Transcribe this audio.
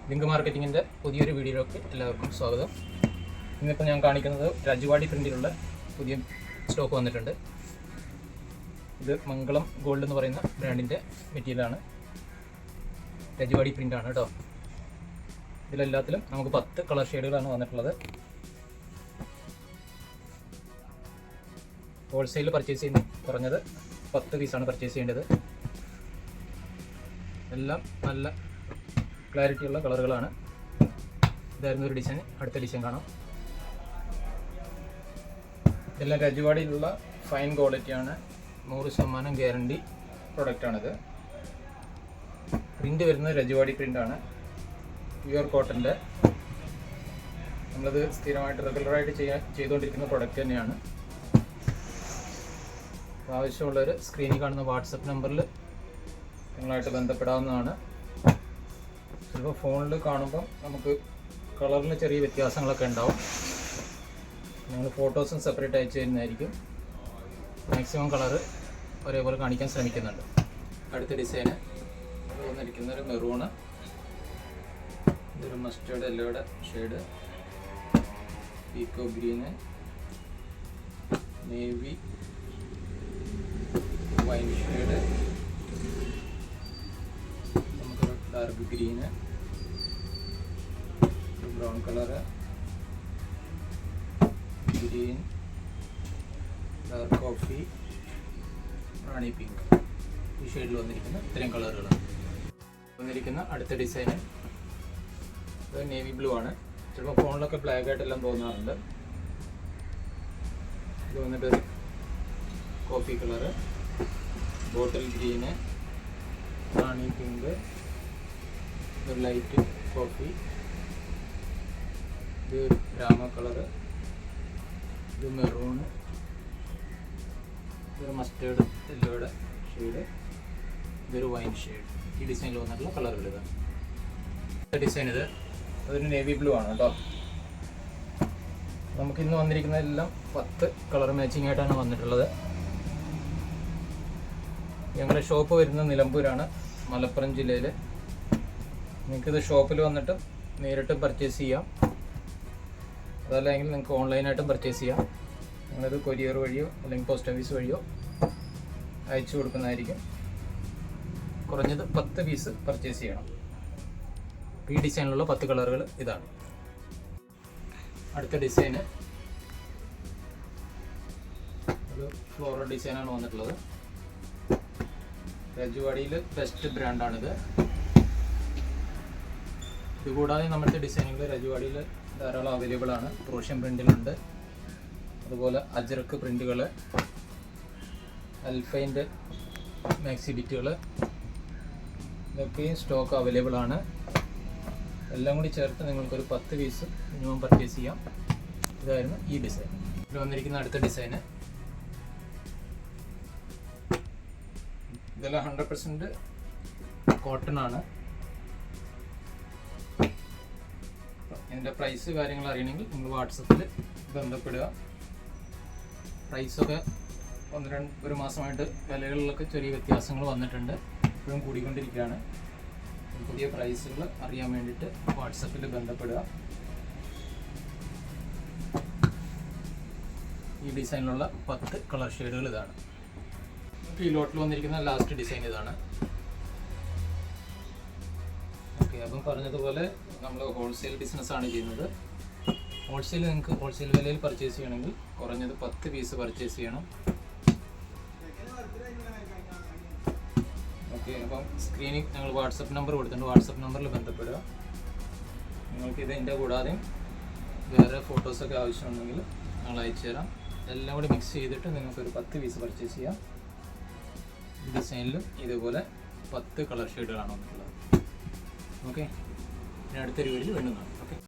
Link മാർക്കറ്റിങ്ങിൻ്റെ പുതിയൊരു വീഡിയോയിലേക്ക് എല്ലാവർക്കും സ്വാഗതം. ഇന്നിപ്പോൾ ഞാൻ കാണിക്കുന്നത് രജവാടി പ്രിൻറ്റിലുള്ള പുതിയ സ്റ്റോക്ക് വന്നിട്ടുണ്ട്. ഇത് മംഗളം ഗോൾഡ് എന്ന് പറയുന്ന ബ്രാൻഡിൻ്റെ മെറ്റീരിയലാണ്. രജവാടി പ്രിൻ്റാണ് കേട്ടോ. ഇതിലെല്ലാത്തിലും നമുക്ക് 10 കളർ ഷെയ്ഡുകളാണ് വന്നിട്ടുള്ളത്. ഹോൾസെയിൽ പർച്ചേസ് ചെയ്യുന്ന കുറഞ്ഞത് 10 പീസാണ് പർച്ചേസ് ചെയ്യേണ്ടത്. എല്ലാം നല്ല ക്ലാരിറ്റിയുള്ള കളറുകളാണ്. ഇതായിരുന്നു ഒരു ഡിസൈൻ. അടുത്ത ഡിസൈൻ കാണാം. ഇതെല്ലാം രജവാടിയിലുള്ള ഫൈൻ ക്വാളിറ്റിയാണ്. 100% ഗ്യാരണ്ടി പ്രൊഡക്റ്റാണിത്. പ്രിൻ്റ് വരുന്നത് രജവാടി പ്രിൻ്റാണ്. പ്യുവർ കോട്ടൻ്റെ. നമ്മളത് സ്ഥിരമായിട്ട് റെഗുലറായിട്ട് ചെയ്തുകൊണ്ടിരിക്കുന്ന പ്രൊഡക്റ്റ് തന്നെയാണ്. ആവശ്യമുള്ളവർ സ്ക്രീനിൽ കാണുന്ന വാട്സപ്പ് നമ്പറിൽ നിങ്ങളായിട്ട് ബന്ധപ്പെടാവുന്നതാണ്. ചിലപ്പോൾ ഫോണിൽ കാണുമ്പം നമുക്ക് കളറിൽ ചെറിയ വ്യത്യാസങ്ങളൊക്കെ ഉണ്ടാവും. ഞങ്ങൾ ഫോട്ടോസും സെപ്പറേറ്റ് അയച്ചു തരുന്നതായിരിക്കും. മാക്സിമം കളറ് ഒരേപോലെ കാണിക്കാൻ ശ്രമിക്കുന്നുണ്ട്. അടുത്ത ഡിസൈന് വന്നിരിക്കുന്നൊരു മെറൂണ്. ഇതൊരു മസ്റ്റേർഡ് യെല്ലോയുടെ shade, peacock green, navy wine shade, നമുക്കൊരു dark green, brown colour, green, dark coffee, rani pink. ഈ ഷെയ്ഡിൽ വന്നിരിക്കുന്ന ഇത്രയും കളറുകളാണ് വന്നിരിക്കുന്ന. അടുത്ത ഡിസൈന് ഇത് നേവി ബ്ലൂ ആണ്. ചിലപ്പോൾ ഫോണിലൊക്കെ ബ്ലാക്ക് ആയിട്ടെല്ലാം തോന്നാറുണ്ട്. ഇത് വന്നിട്ടൊരു കോഫി കളറ്, ബോട്ടിൽ ഗ്രീന്, റാണി പിങ്ക്, ഒരു ലൈറ്റ് കോഫി, ഇത് രാമ കളറ്, ഇത് മെറൂണ്, ഇതൊരു മസ്റ്റേർഡ് യെല്ലോയുടെ ഷെയ്ഡ്, ഇതൊരു വൈൻ ഷെയ്ഡ്. ഈ ഡിസൈനിൽ വന്നിട്ടുള്ള കളറുകൾ ഇതാണ്. ഡിസൈൻ ഇത് അതൊരു നേവി ബ്ലൂ ആണ് കേട്ടോ. നമുക്കിന്ന് വന്നിരിക്കുന്നതെല്ലാം 10 കളർ മാച്ചിങ് ആയിട്ടാണ് വന്നിട്ടുള്ളത്. ഞങ്ങളുടെ ഷോപ്പ് വരുന്നത് നിലമ്പൂരാണ്, മലപ്പുറം ജില്ലയിൽ. നിങ്ങൾക്കിത് ഷോപ്പിൽ വന്നിട്ട് നേരിട്ട് പർച്ചേസ് ചെയ്യാം. അതല്ലെങ്കിൽ നിങ്ങൾക്ക് ഓൺലൈനായിട്ടും പർച്ചേസ് ചെയ്യാം. നിങ്ങളത് കൊറിയർ വഴിയോ അല്ലെങ്കിൽ പോസ്റ്റ് ഓഫീസ് വഴിയോ അയച്ചു കൊടുക്കുന്നതായിരിക്കും. കുറഞ്ഞത് 10 പീസ് പർച്ചേസ് ചെയ്യണം. ഈ ഡിസൈനിലുള്ള 10 കളറുകൾ ഇതാണ്. അടുത്ത ഡിസൈന് ഒരു ഫ്ലോറൽ ഡിസൈനാണ് വന്നിട്ടുള്ളത്. രജവാടിയിൽ ബെസ്റ്റ് ബ്രാൻഡാണിത്. ഇതുകൂടാതെ നമ്മുടെ ഡിസൈനുകൾ രജവാടിയിൽ ധാരാളം അവൈലബിൾ ആണ്. ക്രോഷ്യൻ പ്രിൻ്റിലുണ്ട്, അതുപോലെ അജ്രക്ക് പ്രിൻ്റുകൾ, അൽഫൈൻ്റെ മാക്സി ബിറ്റുകൾ, ഇതൊക്കെയും സ്റ്റോക്ക് അവൈലബിൾ ആണ്. എല്ലാം കൂടി ചേർത്ത് നിങ്ങൾക്കൊരു 10 പീസ് മിനിമം പർച്ചേസ് ചെയ്യാം. ഇതായിരുന്നു ഈ ഡിസൈൻ. ഇതിൽ വന്നിരിക്കുന്ന അടുത്ത ഡിസൈന് ഇതെല്ലാം 100% കോട്ടൺ ആണ്. ഇതിൻ്റെ പ്രൈസ് കാര്യങ്ങൾ അറിയണമെങ്കിൽ നിങ്ങൾ വാട്സപ്പിൽ ബന്ധപ്പെടുക. പ്രൈസൊക്കെ ഒരു മാസമായിട്ട് വിലകളിലൊക്കെ ചെറിയ വ്യത്യാസങ്ങൾ വന്നിട്ടുണ്ട്. ഇപ്പോഴും കൂടിക്കൊണ്ടിരിക്കുകയാണ്. പുതിയ പ്രൈസുകൾ അറിയാൻ വേണ്ടിയിട്ട് വാട്സപ്പിൽ ബന്ധപ്പെടുക. ഈ ഡിസൈനിലുള്ള 10 കളർ ഷെയ്ഡുകൾ ഇതാണ്. ഈ ലോട്ടിൽ വന്നിരിക്കുന്ന ലാസ്റ്റ് ഡിസൈൻ ഇതാണ്. ഓക്കെ, അപ്പം പറഞ്ഞതുപോലെ നമ്മൾ ഹോൾസെയിൽ ബിസിനസ്സാണ് ചെയ്യുന്നത്. ഹോൾസെയിൽ നിങ്ങൾക്ക് ഹോൾസെയിൽ വിലയിൽ പർച്ചേസ് ചെയ്യണമെങ്കിൽ കുറഞ്ഞത് 10 പീസ് പർച്ചേസ് ചെയ്യണം. ഓക്കെ, അപ്പം സ്ക്രീനിൽ ഞങ്ങൾ വാട്സപ്പ് നമ്പർ കൊടുത്തിട്ടുണ്ട്. വാട്സപ്പ് നമ്പറിൽ ബന്ധപ്പെടുക. നിങ്ങൾക്ക് ഇതിൻ്റെ കൂടാതെ വേറെ ഫോട്ടോസൊക്കെ ആവശ്യമുണ്ടെങ്കിൽ ഞങ്ങൾ അയച്ചു തരാം. എല്ലാം കൂടി മിക്സ് ചെയ്തിട്ട് നിങ്ങൾക്കൊരു 10 പീസ് പർച്ചേസ് ചെയ്യാം. ഈ ഡിസൈനിലും ഇതുപോലെ 10 കളർ ഷെയ്ഡുകളാണ് വന്നിട്ടുള്ളത്. ഓക്കെ, ഇനി അടുത്തൊരു വീഡിയോയിൽ വീണ്ടും കാണാം. ഓക്കെ.